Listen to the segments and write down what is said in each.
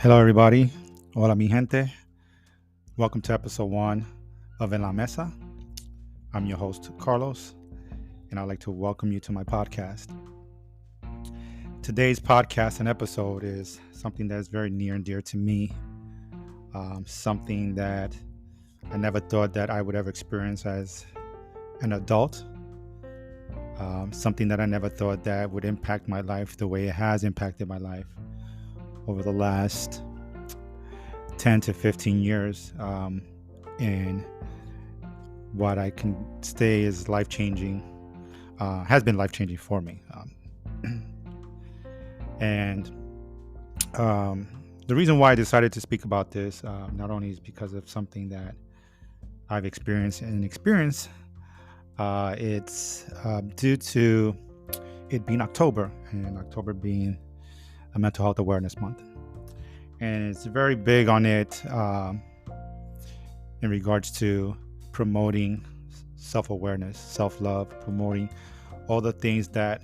Hello, everybody. Hola, mi gente. Welcome to episode one of En La Mesa. I'm your host, Carlos, and I'd like to welcome you to my podcast. Today's podcast and episode is something that is very near and dear to me, something that I never thought that I would ever experience as an adult, something that I never thought that would impact my life the way it has impacted my life over the last 10 to 15 years, and what I can say is life-changing, has been life-changing for me. And the reason why I decided to speak about this, not only is because of something that I've experienced and experienced, it's due to it being October, and October being a mental health awareness month. And it's very big on it in regards to promoting self-awareness, self-love, promoting all the things that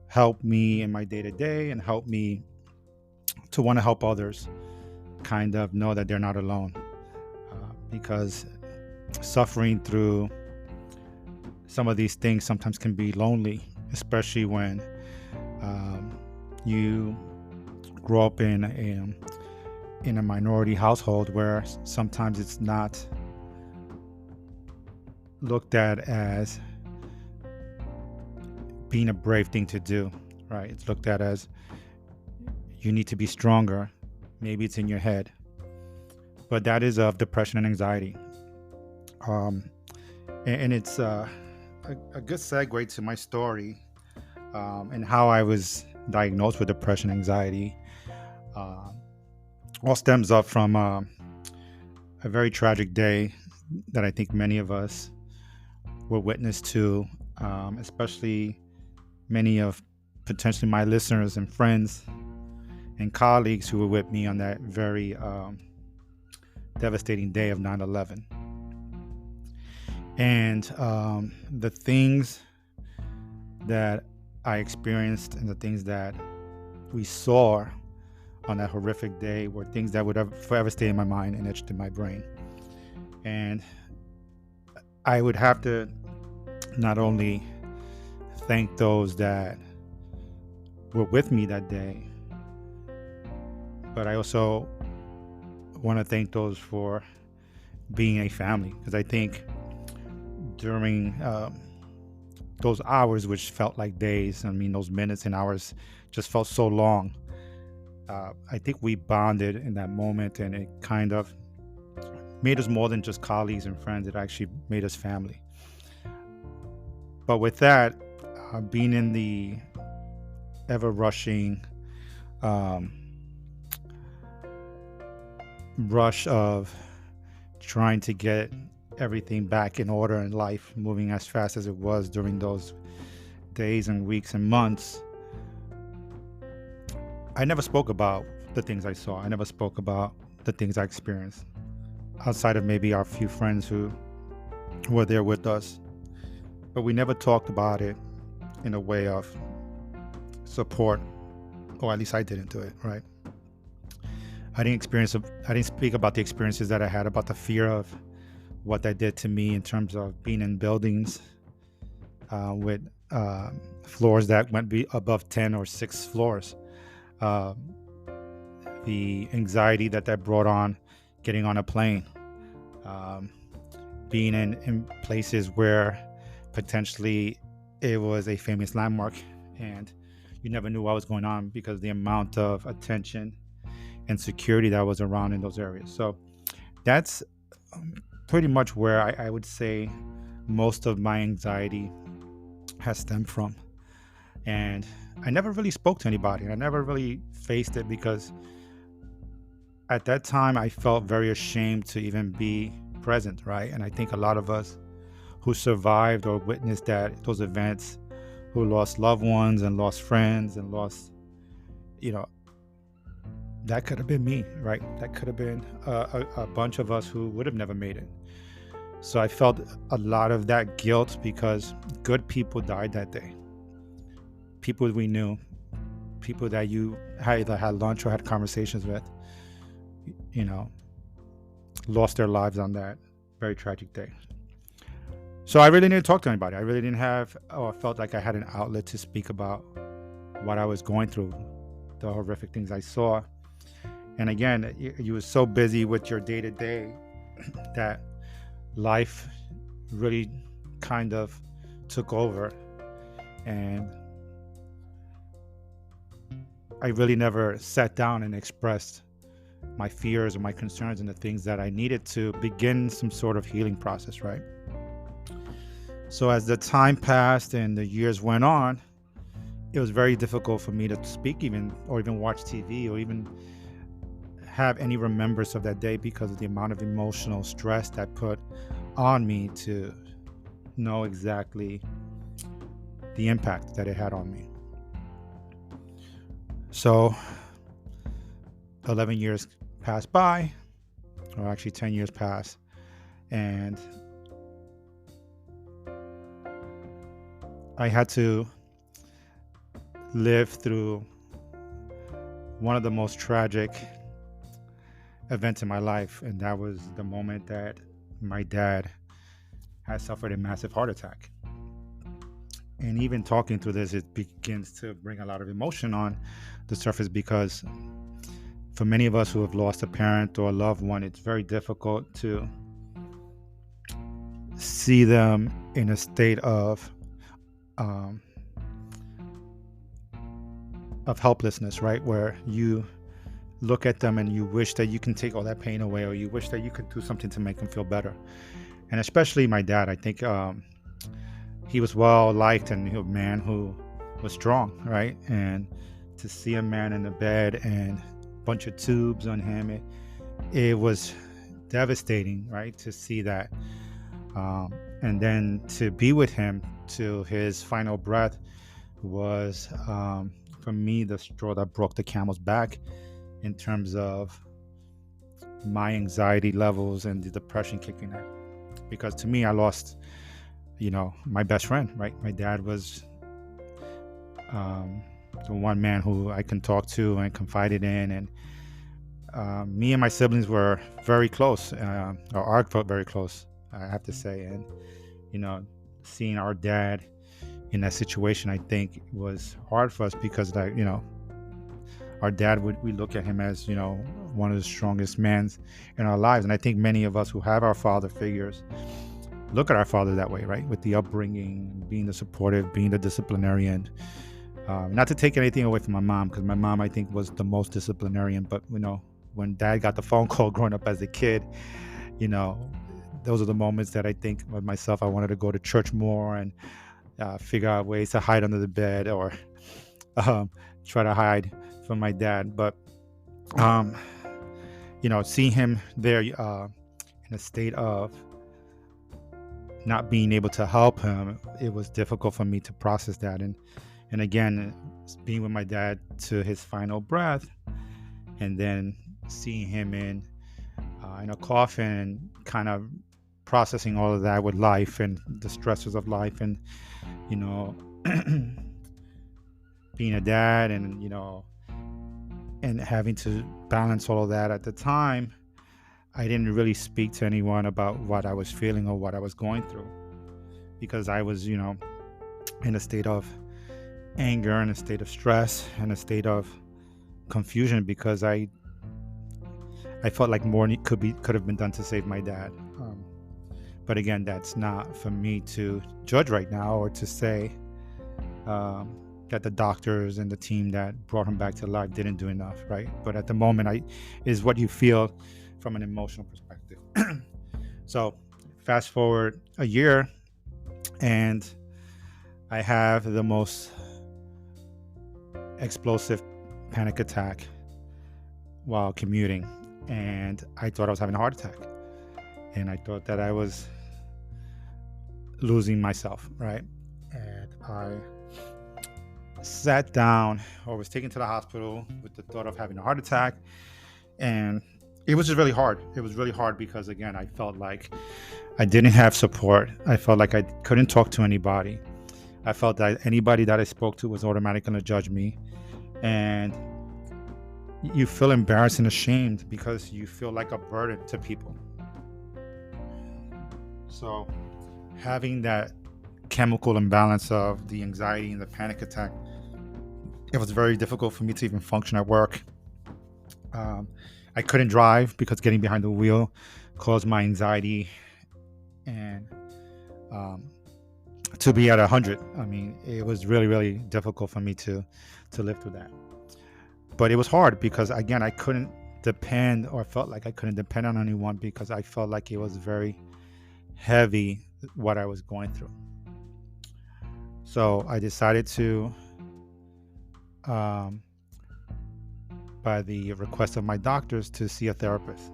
help me in my day-to-day and help me to want to help others kind of know that they're not alone, because suffering through some of these things sometimes can be lonely, especially when you grow up in a minority household where sometimes it's not looked at as being a brave thing to do, right? It's looked at as you need to be stronger. Maybe it's in your head, but that is of depression and anxiety. And it's a good segue to my story, and how I was diagnosed with depression and anxiety. All stems up from a very tragic day that I think many of us were witness to, especially many of potentially my listeners and friends and colleagues who were with me on that very devastating day of 9/11. And the things that I experienced and the things that we saw on that horrific day were things that would forever stay in my mind and etched in my brain. And I would have to not only thank those that were with me that day, but I also want to thank those for being a family, because I think during those hours, which felt like days, those minutes and hours just felt so long, I think we bonded in that moment, and it kind of made us more than just colleagues and friends. It actually made us family. But with that, being in the ever rushing rush of trying to get everything back in order in life, moving as fast as it was during those days and weeks and months, I never spoke about the things I saw. I never spoke about the things I experienced, outside of maybe our few friends who were there with us. But we never talked about it in a way of support, or at least I didn't do it, right? I didn't speak about the experiences that I had, about the fear of what that did to me in terms of being in buildings with floors that went above 10 or 6 floors. The anxiety that brought on getting on a plane, being in places where potentially it was a famous landmark and you never knew what was going on because the amount of attention and security that was around in those areas. So that's pretty much where I would say most of my anxiety has stemmed from. And I never really spoke to anybody. I never really faced it because at that time I felt very ashamed to even be present, right? And I think a lot of us who survived or witnessed those events, who lost loved ones and lost friends and lost, that could have been me, right? That could have been a bunch of us who would have never made it. So I felt a lot of that guilt because good people died that day. People we knew, people that you either had lunch or had conversations with, you know, lost their lives on that very tragic day. So I really didn't talk to anybody. I really didn't have, or felt like I had an outlet to speak about what I was going through, the horrific things I saw. And again, you were so busy with your day to day that life really kind of took over. And I really never sat down and expressed my fears or my concerns and the things that I needed to begin some sort of healing process, right? So as the time passed and the years went on, it was very difficult for me to speak even or even watch TV or even have any remembrance of that day because of the amount of emotional stress that put on me to know exactly the impact that it had on me. So 11 years passed by, or actually 10 years passed, and I had to live through one of the most tragic events in my life, and that was the moment that my dad had suffered a massive heart attack. And even talking through this, it begins to bring a lot of emotion on the surface because for many of us who have lost a parent or a loved one, it's very difficult to see them in a state um, of helplessness, right? Where you look at them and you wish that you can take all that pain away, or you wish that you could do something to make them feel better. And especially my dad, I think he was well liked and a man who was strong, right? And to see a man in the bed and a bunch of tubes on him, it was devastating, right? To see that. And then to be with him to his final breath was, for me, the straw that broke the camel's back in terms of my anxiety levels and the depression kicking in. Because to me, I lost, my best friend, right? My dad was the one man who I can talk to and confided in. And me and my siblings were very close, or are felt very close, I have to say. And, seeing our dad in that situation, I think was hard for us because, our dad, we look at him as, one of the strongest men in our lives. And I think many of us who have our father figures look at our father that way, right? With the upbringing, being the supportive, being the disciplinarian. Not to take anything away from my mom, because my mom, I think, was the most disciplinarian. But, when dad got the phone call growing up as a kid, those are the moments that I think with myself, I wanted to go to church more and figure out ways to hide under the bed or try to hide from my dad. But, seeing him there in a state of not being able to help him, it was difficult for me to process that. And again, being with my dad to his final breath, and then seeing him in a coffin, and kind of processing all of that with life and the stressors of life, and being a dad, and and having to balance all of that. At the time, I didn't really speak to anyone about what I was feeling or what I was going through, because I was in a state of anger, in a state of stress, in a state of confusion, because I felt like more could have been done to save my dad. But again, that's not for me to judge right now, or to say that the doctors and the team that brought him back to life didn't do enough, right? But at the moment, is what you feel from an emotional perspective. So fast forward a year, and I have the most explosive panic attack while commuting, and I thought I was having a heart attack, and I thought that I was losing myself, right? And I sat down, or was taken to the hospital with the thought of having a heart attack. And it was just really hard. It was really hard because, again, I felt like I didn't have support. I felt like I couldn't talk to anybody. I felt that anybody that I spoke to was automatically going to judge me. And you feel embarrassed and ashamed because you feel like a burden to people. So having that chemical imbalance of the anxiety and the panic attack, it was very difficult for me to even function at work. Um, I couldn't drive because getting behind the wheel caused my anxiety and um, to be at 100. I mean, it was really, really difficult for me to live through that. But it was hard because again, I couldn't depend or felt like I couldn't depend on anyone because I felt like it was very heavy what I was going through. So I decided to, um, by the request of my doctors, to see a therapist.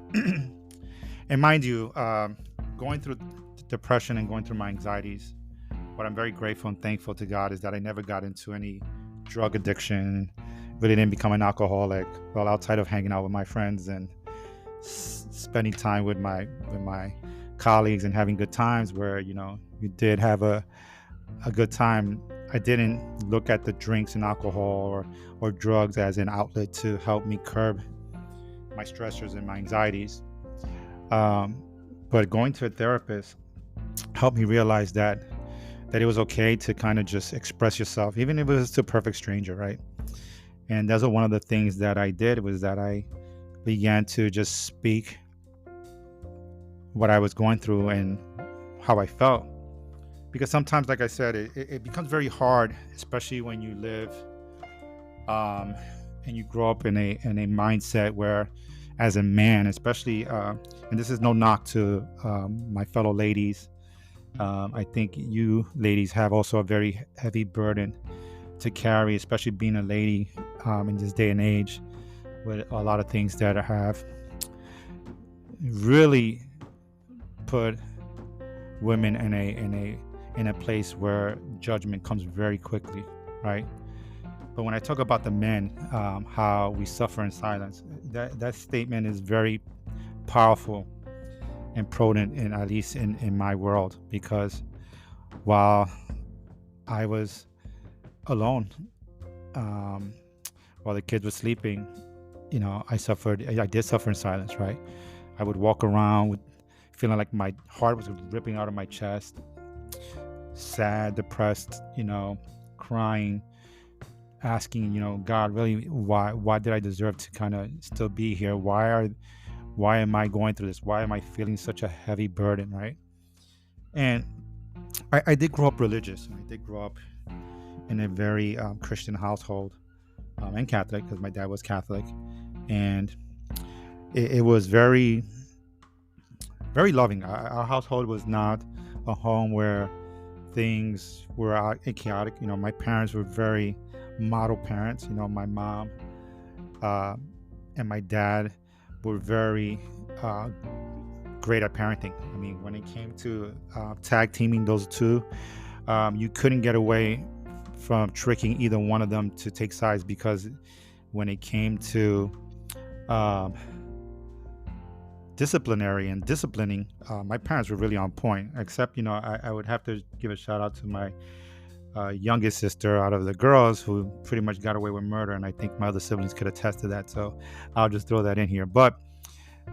And mind you, going through depression and going through my anxieties, what I'm very grateful and thankful to God is that I never got into any drug addiction, really didn't become an alcoholic. Well, outside of hanging out with my friends and spending time with my colleagues and having good times, where you did have a good time. I didn't look at the drinks and alcohol or drugs as an outlet to help me curb my stressors and my anxieties. Um, but going to a therapist helped me realize that it was okay to kind of just express yourself, even if it was to a perfect stranger, right? And that's one of the things that I did, was that I began to just speak what I was going through and how I felt. Because sometimes, like I said, it becomes very hard, especially when you live and you grow up in a mindset where, as a man, especially, and this is no knock to my fellow ladies, I think you ladies have also a very heavy burden to carry, especially being a lady in this day and age, with a lot of things that have really put women in a place where judgment comes very quickly, right? But when I talk about the men, how we suffer in silence, that statement is very powerful and prudent, in at least in my world, because while I was alone, um, while the kids were sleeping, I did suffer in silence, right? I would walk around with feeling like my heart was ripping out of my chest, sad, depressed, crying, asking, God, really, why did I deserve to kind of still be here? Why am I going through this? Why am I feeling such a heavy burden, right? And I did grow up religious. I did grow up in a very Christian household, and Catholic, because my dad was Catholic, and it was very, very loving. Our household was not a home where things were chaotic. My parents were very model parents. My mom uh, and my dad were very great at parenting. I mean, when it came to tag teaming those two, you couldn't get away from tricking either one of them to take sides, because when it came to um, disciplinary and disciplining, my parents were really on point. Except, I would have to give a shout out to my youngest sister out of the girls, who pretty much got away with murder, and I think my other siblings could attest to that. So I'll just throw that in here. But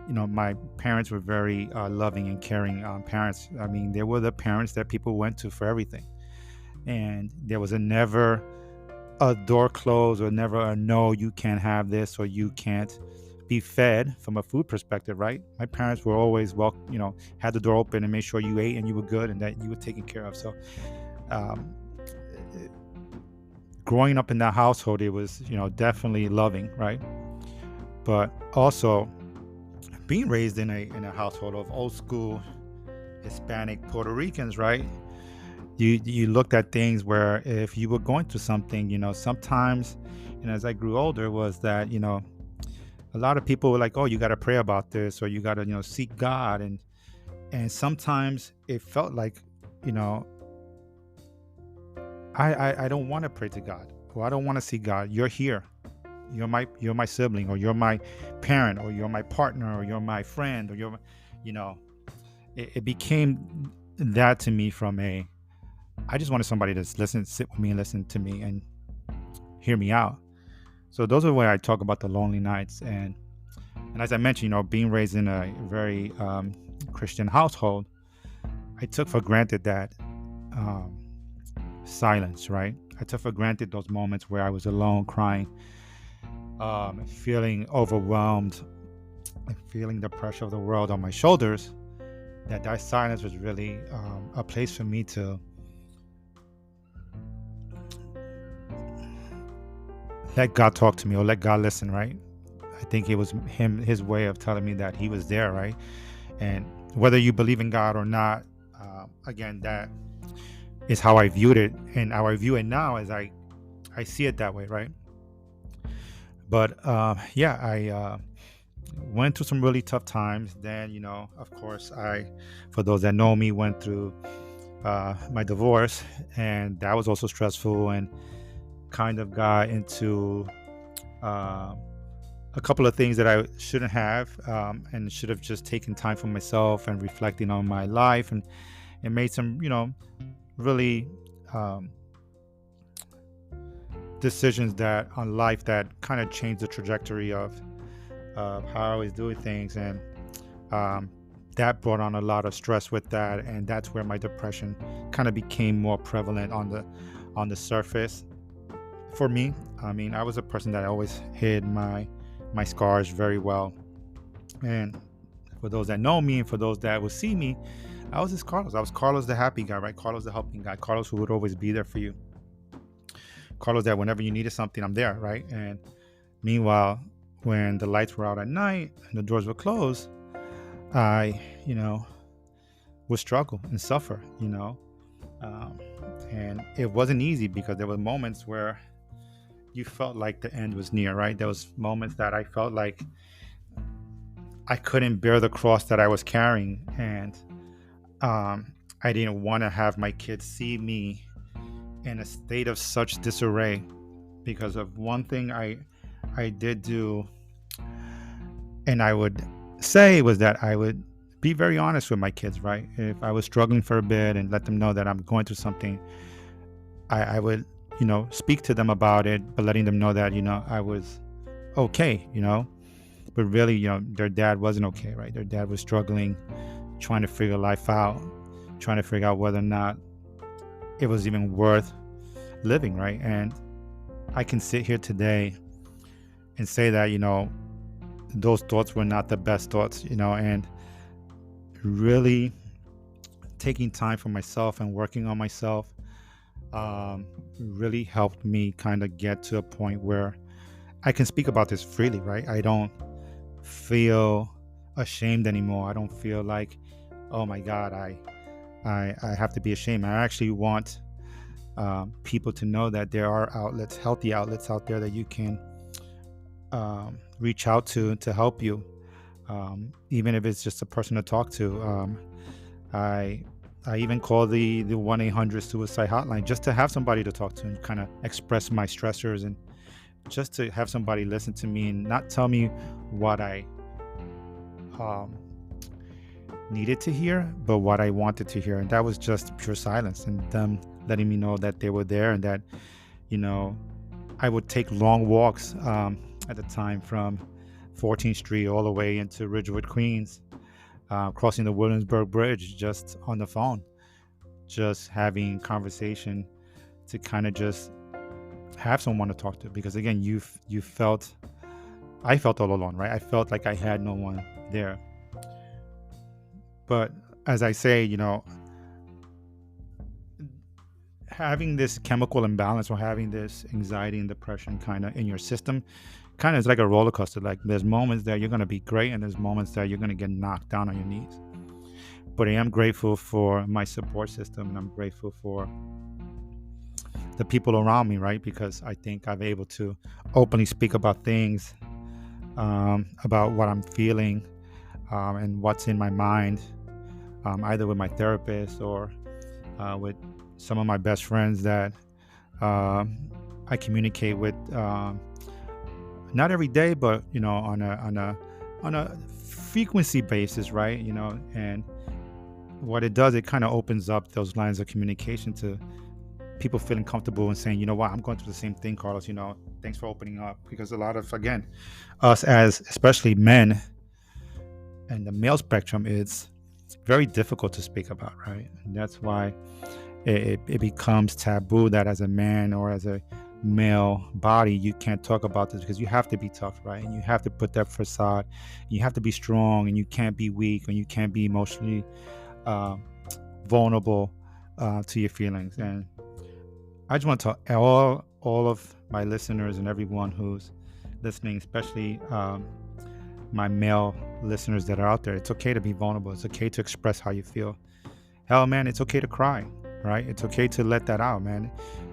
my parents were very loving and caring parents. I mean, they were the parents that people went to for everything, and there was never a door closed, or never a no, you can't have this, or you can't be fed from a food perspective, right? My parents were always had the door open and made sure you ate and you were good and that you were taken care of. So um, growing up in that household, it was definitely loving, right? But also being raised in a household of old school Hispanic Puerto Ricans, right? You looked at things where if you were going through something, sometimes, as I grew older, was that a lot of people were like, oh, you got to pray about this, or you got to seek God, and sometimes it felt like, I don't want to pray to God, or I don't want to see God. You're here. You're my sibling, or you're my parent, or you're my partner, or you're my friend, or you know, it became that to me from I just wanted somebody to sit with me and listen to me and hear me out. So those are when I talk about the lonely nights. And as I mentioned, being raised in a very Christian household, I took for granted that um, silence, right? I took for granted those moments where I was alone, crying, feeling overwhelmed, and feeling the pressure of the world on my shoulders. That silence was really a place for me to let God talk to me or let God listen, right? I think it was his way of telling me that he was there, right? And whether you believe in God or not, again, that is how I viewed it, and how I view it now as I see it that way, right? But yeah, I went through some really tough times. Then, of course, for those that know me, went through my divorce, and that was also stressful, and kind of got into uh, a couple of things that I shouldn't have, and should have just taken time for myself and reflecting on my life, and made some, really um, decisions that on life that kind of changed the trajectory of how I was doing things, and um, that brought on a lot of stress with that, and that's where my depression kind of became more prevalent on the surface for me. I mean, I was a person that always hid my scars very well, and for those that know me and for those that will see me, I was just Carlos. I was Carlos the happy guy, right? Carlos the helping guy. Carlos who would always be there for you. Carlos that whenever you needed something, I'm there, right? And meanwhile, when the lights were out at night and the doors were closed, I, would struggle and suffer, um, and it wasn't easy because there were moments where you felt like the end was near, right? There was moments that I felt like I couldn't bear the cross that I was carrying, and I didn't want to have my kids see me in a state of such disarray because of one thing I did do, and I would say was that I would be very honest with my kids, right? If I was struggling for a bit and let them know that I'm going through something, I would, speak to them about it, but letting them know that, I was okay, but really, their dad wasn't okay, right? Their dad was struggling, trying to figure life out, trying to figure out whether or not it was even worth living, right? And I can sit here today and say that, those thoughts were not the best thoughts, and really taking time for myself and working on myself really helped me kind of get to a point where I can speak about this freely, right? I don't feel ashamed anymore. I don't feel like, oh my God, I have to be ashamed. I actually want people to know that there are outlets, healthy outlets out there that you can reach out to help you, even if it's just a person to talk to. I even call the 1-800 suicide hotline just to have somebody to talk to and kind of express my stressors, and just to have somebody listen to me and not tell me what I needed to hear, but what I wanted to hear. And that was just pure silence, and them letting me know that they were there, and that, I would take long walks at the time from 14th Street all the way into Ridgewood, Queens, crossing the Williamsburg Bridge just on the phone, just having conversation to kind of just have someone to talk to. Because again, I felt all alone, right? I felt like I had no one there. But as I say, having this chemical imbalance or having this anxiety and depression kind of in your system kind of is like a roller coaster. Like there's moments that you're going to be great, and there's moments that you're going to get knocked down on your knees. But I am grateful for my support system, and I'm grateful for the people around me, right? Because I think I'm able to openly speak about things, about what I'm feeling, and what's in my mind, either with my therapist or with some of my best friends that I communicate with, not every day, but on a frequency basis, right? And what it does, it kind of opens up those lines of communication to people feeling comfortable and saying, you know what, I'm going through the same thing, Carlos. Thanks for opening up, because a lot of, again, us as especially men and the male spectrum, it's very difficult to speak about, right? And that's why it becomes taboo that as a man or as a male body, you can't talk about this, because you have to be tough, right? And you have to put that facade. And you have to be strong, and you can't be weak, and you can't be emotionally uh, vulnerable to your feelings. And I just want to tell all of my listeners and everyone who's listening, especially my male listeners that are out there, it's okay to be vulnerable. It's okay to express how you feel. Hell, man, it's okay to cry, right? It's okay to let that out, man.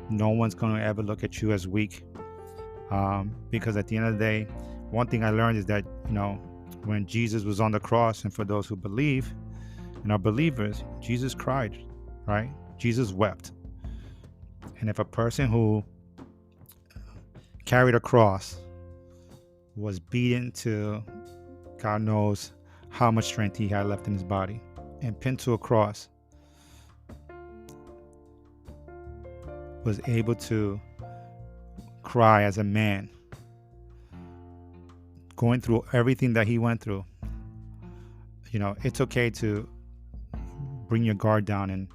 No one's going to ever look at you as weak, because at the end of the day, one thing I learned is that, when Jesus was on the cross, and for those who believe and are believers, Jesus cried, right? Jesus wept. And if a person who carried a cross was beaten to God knows how much strength he had left in his body and pinned to a cross, was able to cry as a man, going through everything that he went through, it's okay to bring your guard down and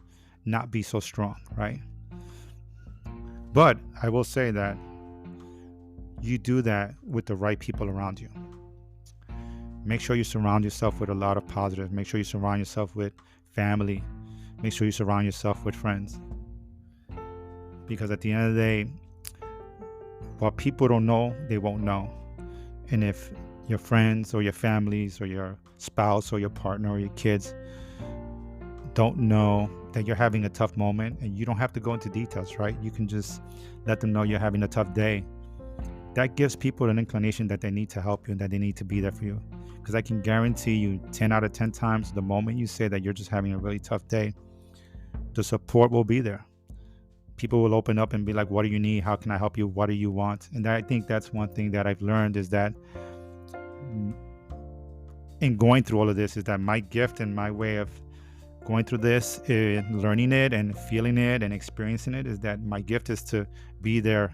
not be so strong, right? But I will say that you do that with the right people around you. Make sure you surround yourself with a lot of positive. Make sure you surround yourself with family. Make sure you surround yourself with friends. Because at the end of the day, what people don't know, they won't know. And if your friends or your families or your spouse or your partner or your kids don't know that you're having a tough moment, and you don't have to go into details, right? You can just let them know you're having a tough day. That gives people an inclination that they need to help you and that they need to be there for you. Because I can guarantee you 10 out of 10 times, the moment you say that you're just having a really tough day, the support will be there. People will open up and be like, what do you need? How can I help you? What do you want? And I think that's one thing that I've learned, is that in going through all of this, is that my gift and my way of going through this, learning it and feeling it and experiencing it, is that my gift is to be there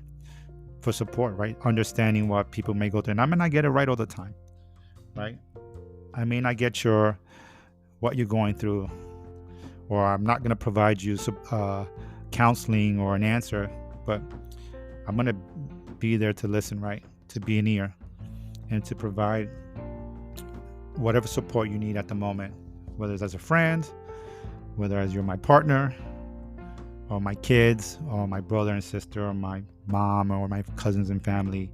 for support, right? Understanding what people may go through. And I may not get it right all the time, right? I may not get what you're going through, or I'm not going to provide you counseling or an answer, but I'm going to be there to listen, right? To be an ear and to provide whatever support you need at the moment, whether it's as a friend, whether as you're my partner, or my kids, or my brother and sister, or my mom, or my cousins and family.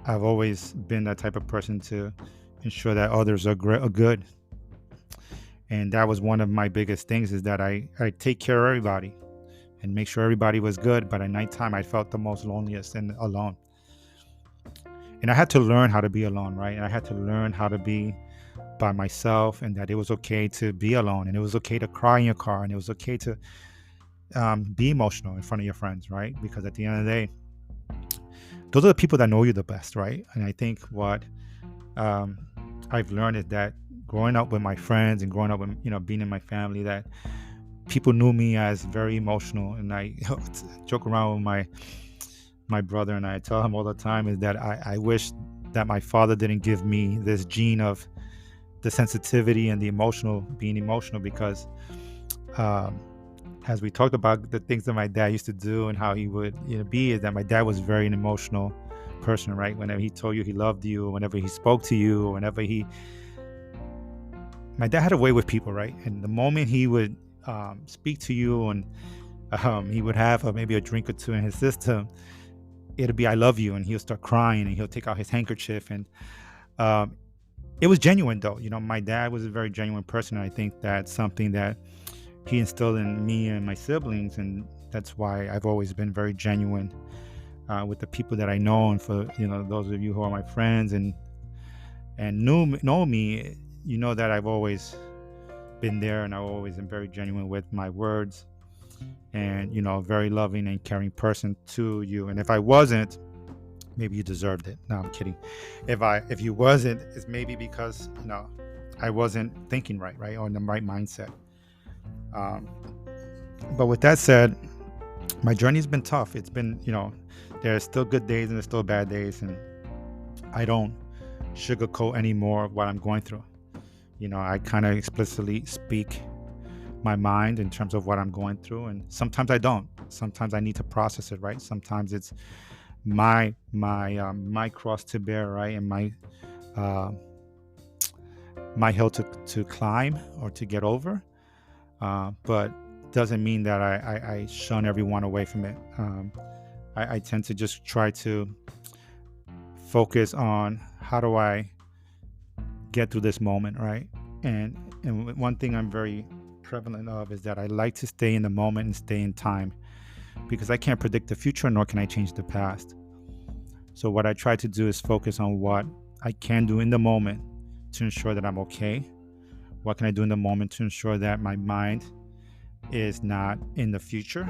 I've always been that type of person to ensure that others are good. And that was one of my biggest things, is that I take care of everybody and make sure everybody was good. But at nighttime, I felt the most loneliest and alone. And I had to learn how to be alone, right? And I had to learn how to be by myself, and that it was okay to be alone, and it was okay to cry in your car, and it was okay to be emotional in front of your friends, right? Because at the end of the day, those are the people that know you the best, right? And I think what I've learned is that growing up with my friends and growing up with, being in my family, that people knew me as very emotional. And I joke around with my brother, and I tell him all the time, is that I wish that my father didn't give me this gene of the sensitivity and the being emotional, because as we talked about the things that my dad used to do and how he would be, is that my dad was very an emotional person, right? Whenever he told you he loved you, whenever he spoke to you, whenever my dad had a way with people, right? And the moment he would speak to you, and he would have maybe a drink or two in his system, it'll be, I love you, and he'll start crying, and he'll take out his handkerchief. And it was genuine, though. My dad was a very genuine person, and I think that's something that he instilled in me and my siblings, and that's why I've always been very genuine with the people that I know. And for those of you who are my friends and know me, that I've always been there, and I've always been very genuine with my words, and very loving and caring person to you. And if I wasn't, maybe you deserved it. No, I'm kidding. If you wasn't, it's maybe because I wasn't thinking right, or in the right mindset. But with that said, my journey's been tough. It's been, there's still good days and there's still bad days. And I don't sugarcoat anymore what I'm going through. I kind of explicitly speak my mind in terms of what I'm going through. And sometimes I don't. Sometimes I need to process it, right? Sometimes it's my cross to bear, right? And uh, my hill to climb or to get over. But doesn't mean that I shun everyone away from it. I tend to just try to focus on how do I get through this moment, right? And one thing I'm very prevalent of is that I like to stay in the moment and stay in time, because I can't predict the future, nor can I change the past. So what I try to do is focus on what I can do in the moment to ensure that I'm okay. What can I do in the moment to ensure that my mind is not in the future?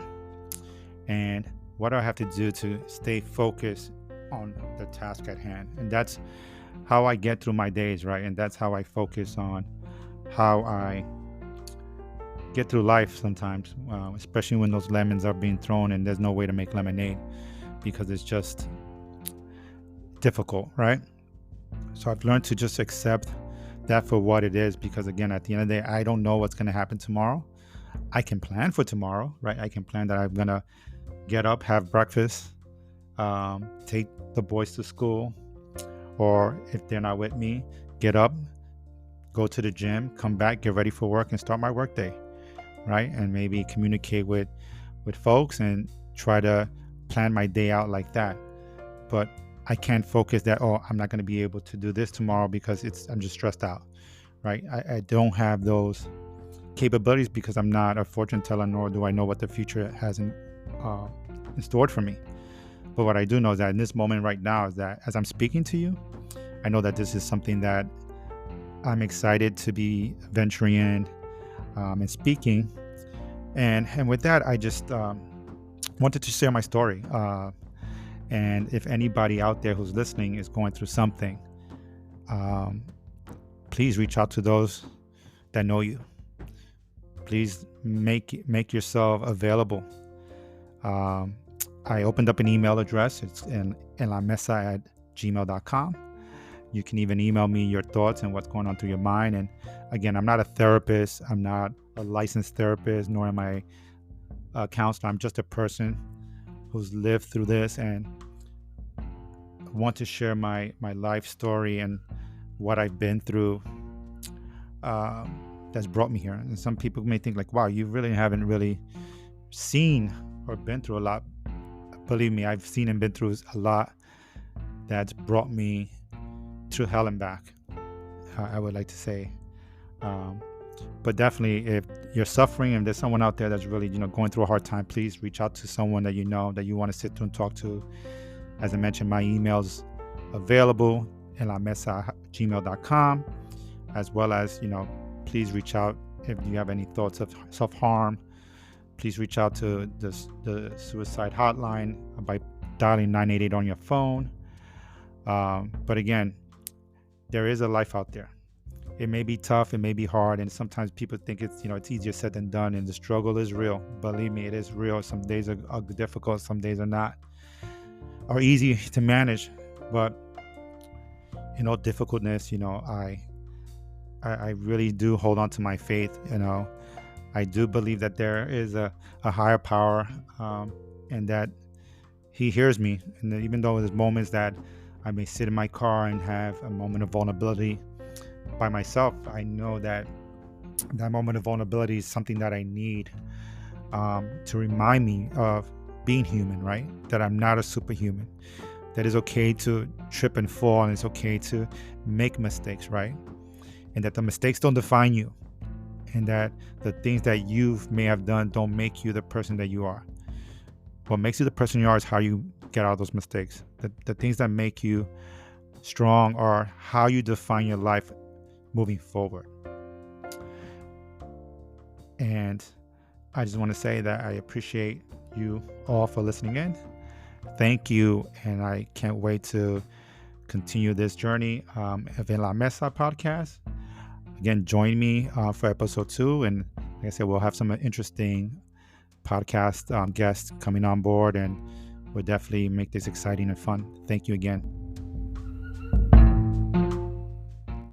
And what do I have to do to stay focused on the task at hand? And that's how I get through my days, right? And that's how I focus on how I get through life sometimes, especially when those lemons are being thrown and there's no way to make lemonade because it's just difficult, right? So I've learned to just accept that for what it is, because again, at the end of the day, I don't know what's going to happen tomorrow. I can plan for tomorrow, right? I can plan that I'm going to get up, have breakfast, take the boys to school, or if they're not with me, get up, go to the gym, come back, get ready for work, and start my work day, right? And maybe communicate with folks and try to plan my day out like that. But I can't focus that, I'm not going to be able to do this tomorrow because I'm just stressed out, right? I don't have those capabilities because I'm not a fortune teller, nor do I know what the future has in stored for me. But what I do know is that in this moment right now is that as I'm speaking to you, I know that this is something that I'm excited to be venturing in and speaking. And with that, I just wanted to share my story. And if anybody out there who's listening is going through something, please reach out to those that know you. Please make yourself available. I opened up an email address. It's in enlamesa@gmail.com. You can even email me your thoughts and what's going on through your mind. And again, I'm not a therapist. I'm not a licensed therapist, nor am I a counselor. I'm just a person who's lived through this and want to share my life story and what I've been through that's brought me here. And some people may think like, wow, you really haven't really seen or been through a lot. Believe me, I've seen and been through a lot that's brought me through hell and back, I would like to say. But definitely, if you're suffering and there's someone out there that's really, going through a hard time, please reach out to someone that you know that you want to sit through and talk to. As I mentioned, my email's available, enlamesa@gmail.com, as well as, please reach out if you have any thoughts of self-harm. Please reach out to the suicide hotline by dialing 988 on your phone. But again, there is a life out there. It may be tough, it may be hard, and sometimes people think it's easier said than done, and the struggle is real. Believe me, it is real. Some days are difficult, some days are not, are easy to manage. But in all difficultness, I really do hold on to my faith. I do believe that there is a higher power, and that he hears me. And that even though there's moments that I may sit in my car and have a moment of vulnerability by myself, I know that that moment of vulnerability is something that I need to remind me of being human, right? That I'm not a superhuman. That it's okay to trip and fall, and it's okay to make mistakes, right? And that the mistakes don't define you. And that the things that you may have done don't make you the person that you are. What makes you the person you are is how you get out of those mistakes. The things that make you strong are how you define your life moving forward. And I just want to say that I appreciate you all for listening in. Thank you. And I can't wait to continue this journey of En La Mesa podcast. Again, join me for episode 2. And like I said, we'll have some interesting podcast guest coming on board, and we'll definitely make this exciting and fun. Thank you again.